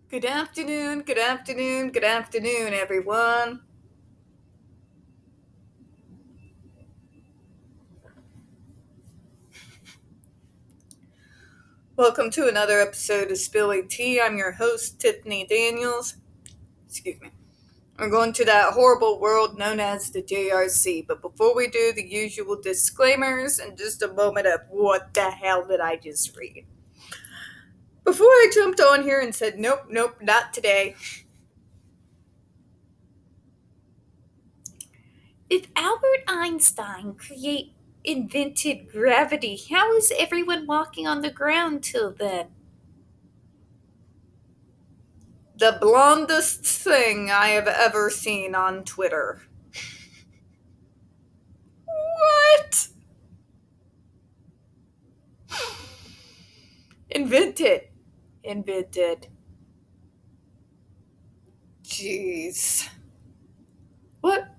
Good afternoon, good afternoon, good afternoon, everyone. Welcome to another episode of Spilling Tea. I'm your host, Tiffany Daniels. Excuse me. We're going to that horrible world known as the JRC. But before we do, the usual disclaimers and just a moment of what the hell did I just read? Before I jumped on here and said, nope, not today. If Albert Einstein invented gravity, how is everyone walking on the ground till then? The blondest thing I have ever seen on Twitter. What? Invented. Jeez. What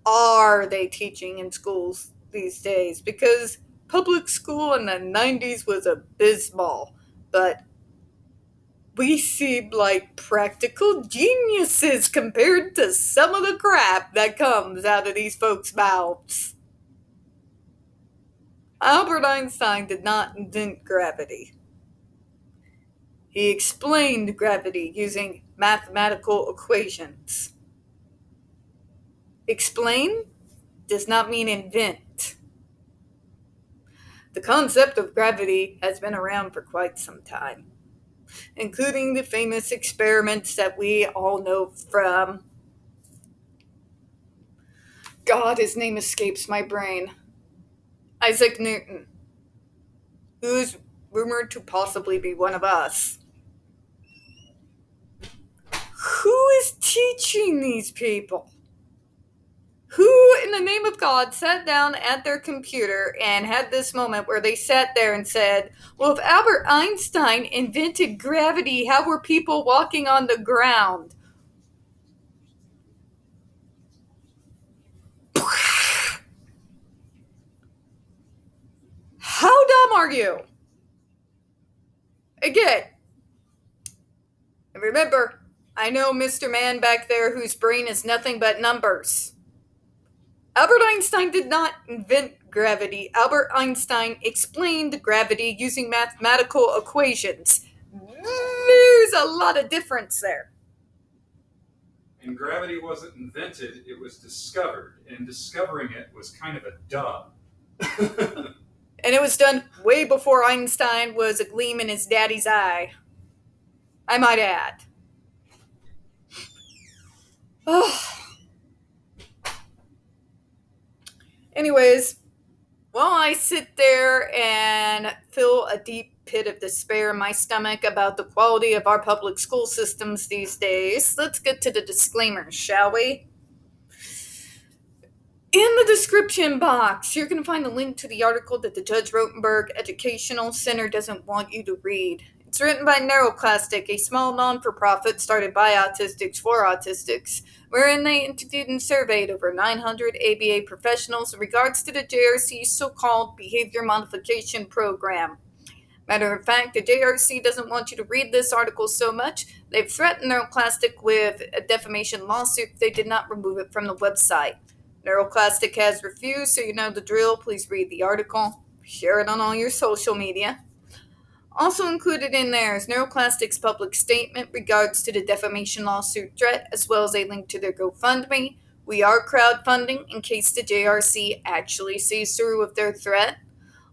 are they teaching in schools these days? Because public school in the 90s was abysmal, but we seem like practical geniuses compared to some of the crap that comes out of these folks' mouths. Albert Einstein did not invent gravity. He explained gravity using mathematical equations. Explain does not mean invent. The concept of gravity has been around for quite some time, including the famous experiments that we all know from. God, his name escapes my brain. Isaac Newton, who's rumored to possibly be one of us. Who is teaching these people? Who, in the name of God, sat down at their computer and had this moment where they sat there and said, well, if Albert Einstein invented gravity, how were people walking on the ground? How dumb are you? Again, and remember, I know Mr. Man back there whose brain is nothing but numbers. Albert Einstein did not invent gravity. Albert Einstein explained gravity using mathematical equations. There's a lot of difference there. And gravity wasn't invented, it was discovered. And discovering it was kind of a duh. And it was done way before Einstein was a gleam in his daddy's eye, I might add. Anyways, while I sit there and feel a deep pit of despair in my stomach about the quality of our public school systems these days, let's get to the disclaimers, shall we? In the description box, you're going to find a link to the article that the Judge Rotenberg Educational Center doesn't want you to read. It's written by NeuroClastic, a small non-for-profit started by autistics for autistics, wherein they interviewed and surveyed over 900 ABA professionals in regards to the JRC's so-called behavior modification program. Matter of fact, the JRC doesn't want you to read this article so much, they've threatened NeuroClastic with a defamation lawsuit if they did not remove it from the website. NeuroClastic has refused, so you know the drill. Please read the article. Share it on all your social media. Also included in there is NeuroClastic's public statement regards to the defamation lawsuit threat, as well as a link to their GoFundMe. We are crowdfunding in case the JRC actually sees through with their threat.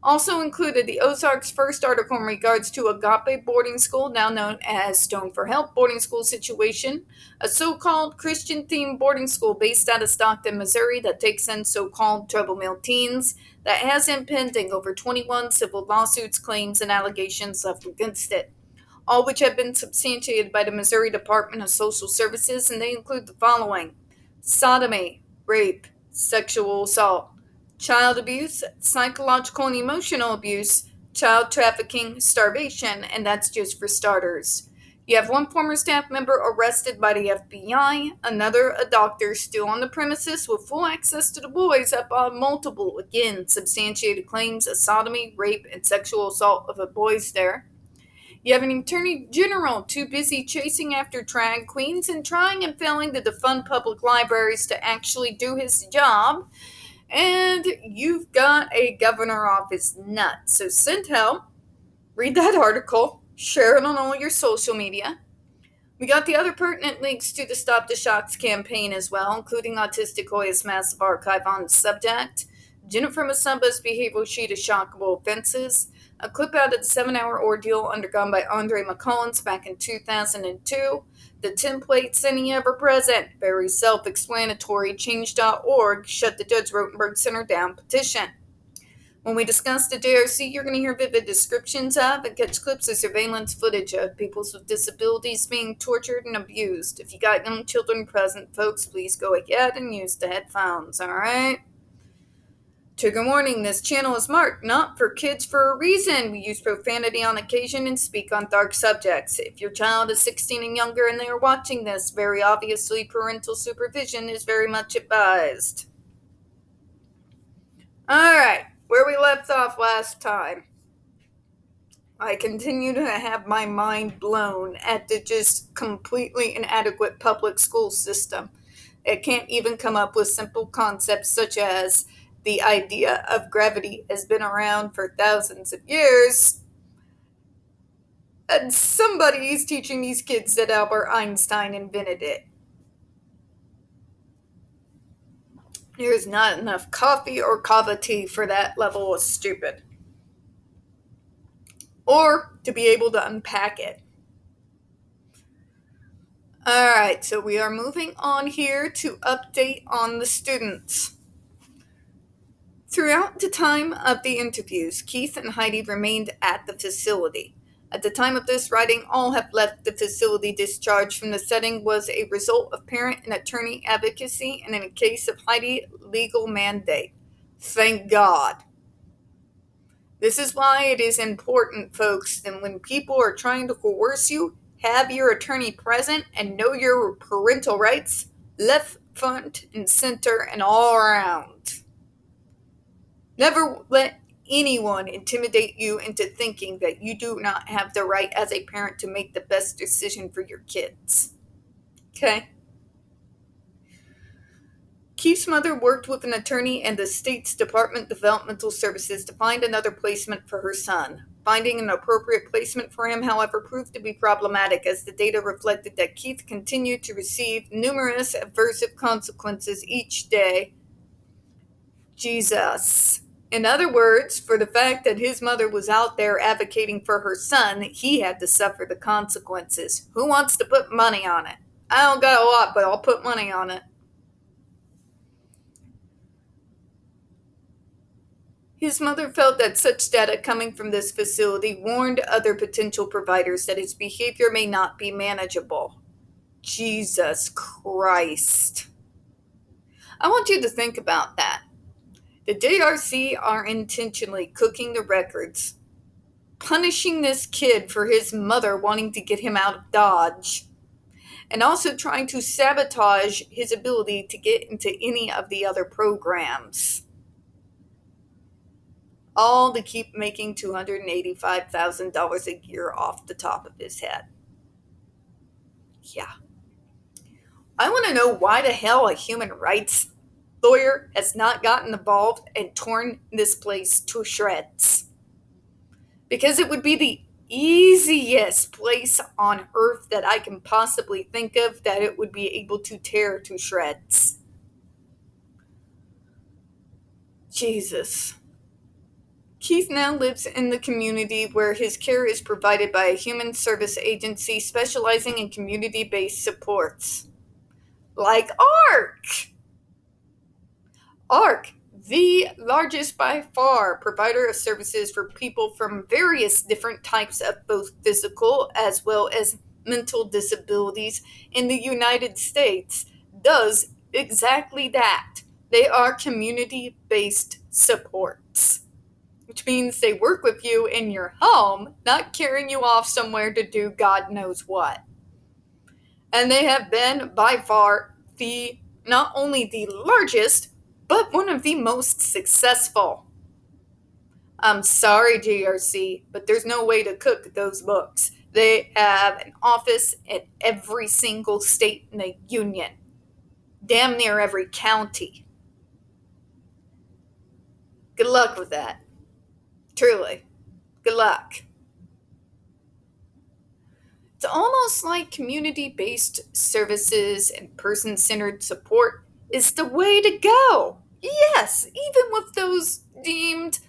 Also included the Ozarks' first article in regards to Agape Boarding School, now known as Stone for Help boarding school situation, a so-called Christian-themed boarding school based out of Stockton, Missouri that takes in so-called trouble mill teens that has impending over 21 civil lawsuits, claims, and allegations left against it, all which have been substantiated by the Missouri Department of Social Services, and they include the following: sodomy, rape, sexual assault, child abuse, psychological and emotional abuse, child trafficking, starvation, and that's just for starters. You have one former staff member arrested by the FBI, another a doctor still on the premises with full access to the boys up on multiple, again, substantiated claims of sodomy, rape, and sexual assault of the boys there. You have an attorney general too busy chasing after drag queens and trying and failing to defund public libraries to actually do his job. And you've got a governor off his nuts. So send help, read that article, share it on all your social media. We got the other pertinent links to the Stop the Shocks campaign as well, including Autistic Hoya's massive archive on the subject, Jennifer Masumba's behavioral sheet of shockable offenses, a clip out of the 7-hour ordeal undergone by Andre McCollins back in 2002, the templates any ever present, very self-explanatory, change.org, shut the Judge Rotenberg Center down petition. When we discuss the JRC, you're going to hear vivid descriptions of and catch clips of surveillance footage of people with disabilities being tortured and abused. If you got young children present, folks, please go ahead and use the headphones, alright? Trigger warning, this channel is marked not for kids for a reason. We use profanity on occasion and speak on dark subjects. If your child is 16 and younger and they are watching this, very obviously parental supervision is very much advised. Alright, where we left off last time. I continue to have my mind blown at the just completely inadequate public school system. It can't even come up with simple concepts such as the idea of gravity has been around for thousands of years. And somebody is teaching these kids that Albert Einstein invented it. There's not enough coffee or kava tea for that level of stupid. Or to be able to unpack it. Alright, so we are moving on here to update on the students. Throughout the time of the interviews, Keith and Heidi remained at the facility. At the time of this writing, all have left the facility. Discharge from the setting was a result of parent and attorney advocacy and in a case of Heidi, legal mandate. Thank God. This is why it is important, folks, that when people are trying to coerce you, have your attorney present and know your parental rights left, front, and center, and all around. Never let anyone intimidate you into thinking that you do not have the right as a parent to make the best decision for your kids. Okay? Keith's mother worked with an attorney and the state's Department of Developmental Services to find another placement for her son. Finding an appropriate placement for him, however, proved to be problematic as the data reflected that Keith continued to receive numerous aversive consequences each day. Jesus. In other words, for the fact that his mother was out there advocating for her son, he had to suffer the consequences. Who wants to put money on it? I don't got a lot, but I'll put money on it. His mother felt that such data coming from this facility warned other potential providers that his behavior may not be manageable. Jesus Christ. I want you to think about that. The JRC are intentionally cooking the records, punishing this kid for his mother wanting to get him out of Dodge, and also trying to sabotage his ability to get into any of the other programs. All to keep making $285,000 a year off the top of his head. Yeah. I want to know why the hell a human rights lawyer has not gotten involved and torn this place to shreds. Because it would be the easiest place on earth that I can possibly think of that it would be able to tear to shreds. Jesus. Keith now lives in the community where his care is provided by a human service agency specializing in community-based supports. Like ARC! ARC, the largest by far provider of services for people from various different types of both physical as well as mental disabilities in the United States, does exactly that. They are community-based supports, which means they work with you in your home, not carrying you off somewhere to do God knows what. And they have been by far not only the largest, but one of the most successful. I'm sorry, JRC, but there's no way to cook those books. They have an office in every single state in the union, damn near every county. Good luck with that. Truly. Good luck. It's almost like community based services and person centered support is the way to go. Yes, even with those deemed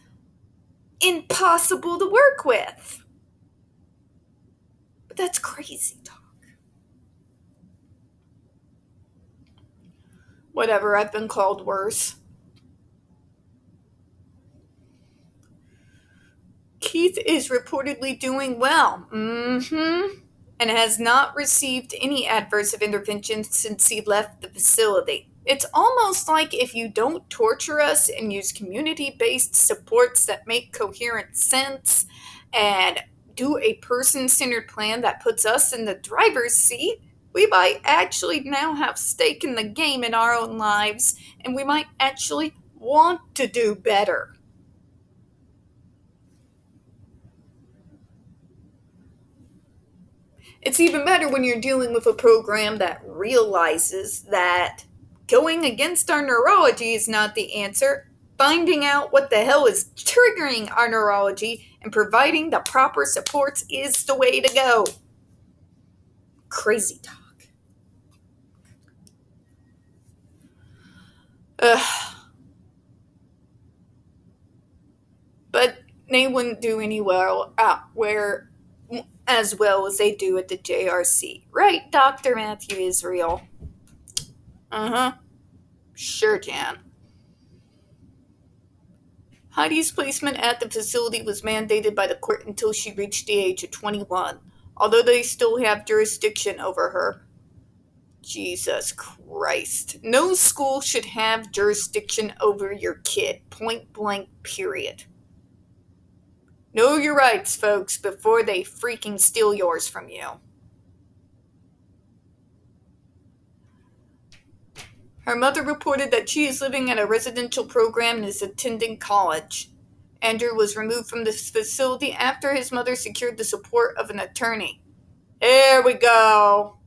impossible to work with. But that's crazy talk. Whatever, I've been called worse. Keith is reportedly doing well. And has not received any adverse intervention since he left the facility. It's almost like if you don't torture us and use community-based supports that make coherent sense and do a person-centered plan that puts us in the driver's seat, we might actually now have stake in the game in our own lives, and we might actually want to do better. It's even better when you're dealing with a program that realizes that going against our neurology is not the answer. Finding out what the hell is triggering our neurology and providing the proper supports is the way to go. Crazy talk. But they wouldn't do any well as well as they do at the JRC. Right, Dr. Matthew Israel? Sure can. Heidi's placement at the facility was mandated by the court until she reached the age of 21, although they still have jurisdiction over her. Jesus Christ. No school should have jurisdiction over your kid. Point blank, period. Know your rights, folks, before they freaking steal yours from you. Her mother reported that she is living at a residential program and is attending college. Andrew was removed from this facility after his mother secured the support of an attorney. There we go.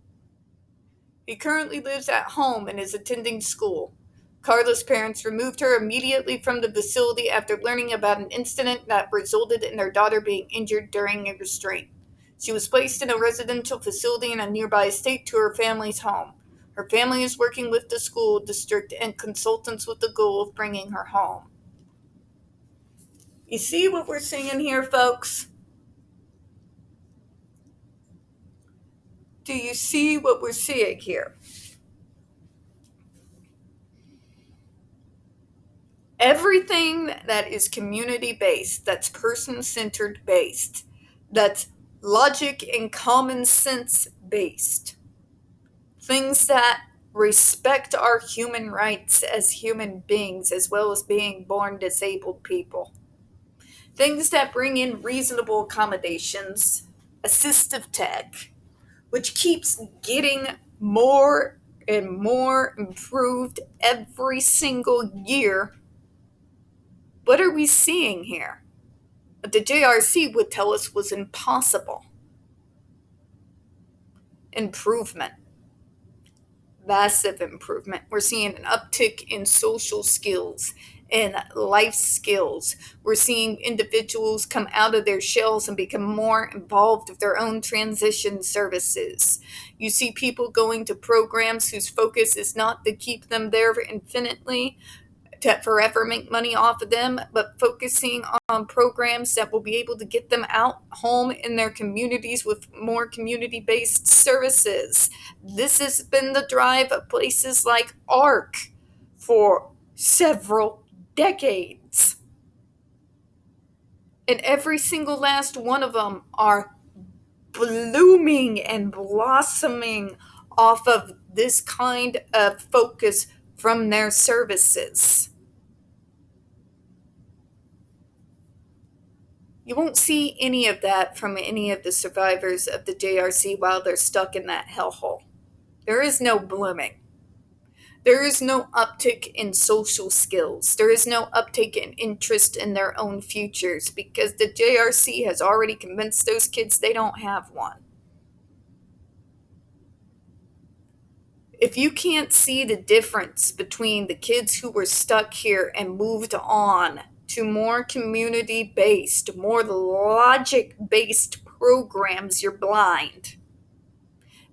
He currently lives at home and is attending school. Carla's parents removed her immediately from the facility after learning about an incident that resulted in their daughter being injured during a restraint. She was placed in a residential facility in a nearby state to her family's home. Her family is working with the school district and consultants with the goal of bringing her home. You see what we're seeing here, folks? Do you see what we're seeing here? Everything that is community-based, that's person-centered based, that's logic and common sense based, things that respect our human rights as human beings as well as being born disabled people, things that bring in reasonable accommodations, assistive tech, which keeps getting more and more improved every single year. What are we seeing here? What the JRC would tell us was impossible. Improvement. Massive improvement. We're seeing an uptick in social skills and life skills. We're seeing individuals come out of their shells and become more involved with their own transition services. You see people going to programs whose focus is not to keep them there infinitely, to forever make money off of them, but focusing on programs that will be able to get them out home in their communities with more community-based services. This has been the drive of places like ARC for several decades. And every single last one of them are blooming and blossoming off of this kind of focus from their services. You won't see any of that from any of the survivors of the JRC while they're stuck in that hellhole. There is no blooming. There is no uptick in social skills. There is no uptick in interest in their own futures because the JRC has already convinced those kids they don't have one. If you can't see the difference between the kids who were stuck here and moved on to more community-based, more logic-based programs, you're blind.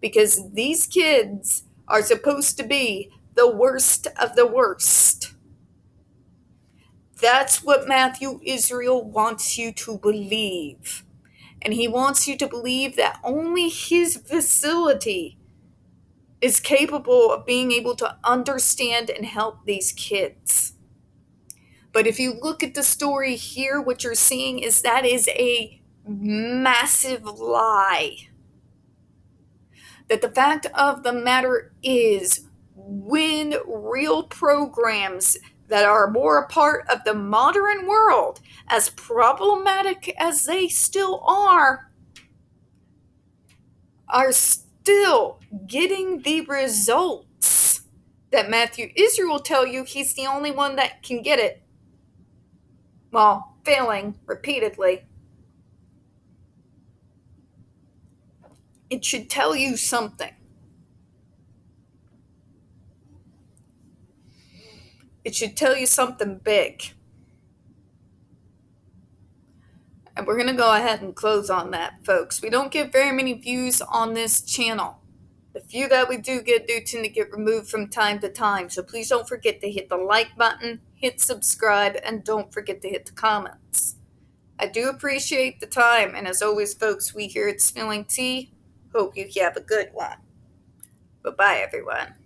Because these kids are supposed to be the worst of the worst. That's what Matthew Israel wants you to believe. And he wants you to believe that only his facility is capable of being able to understand and help these kids. But if you look at the story here, what you're seeing is that is a massive lie. That the fact of the matter is, when real programs that are more a part of the modern world, as problematic as they still are still getting the results that Matthew Israel will tell you he's the only one that can get it, while failing repeatedly. It should tell you something. It should tell you something big. And we're going to go ahead and close on that, folks. We don't get very many views on this channel. The few that we do tend to get removed from time to time. So please don't forget to hit the like button, hit subscribe, and don't forget to hit the comments. I do appreciate the time. And as always, folks, we here at Spilling Tea hope you have a good one. Bye-bye, everyone.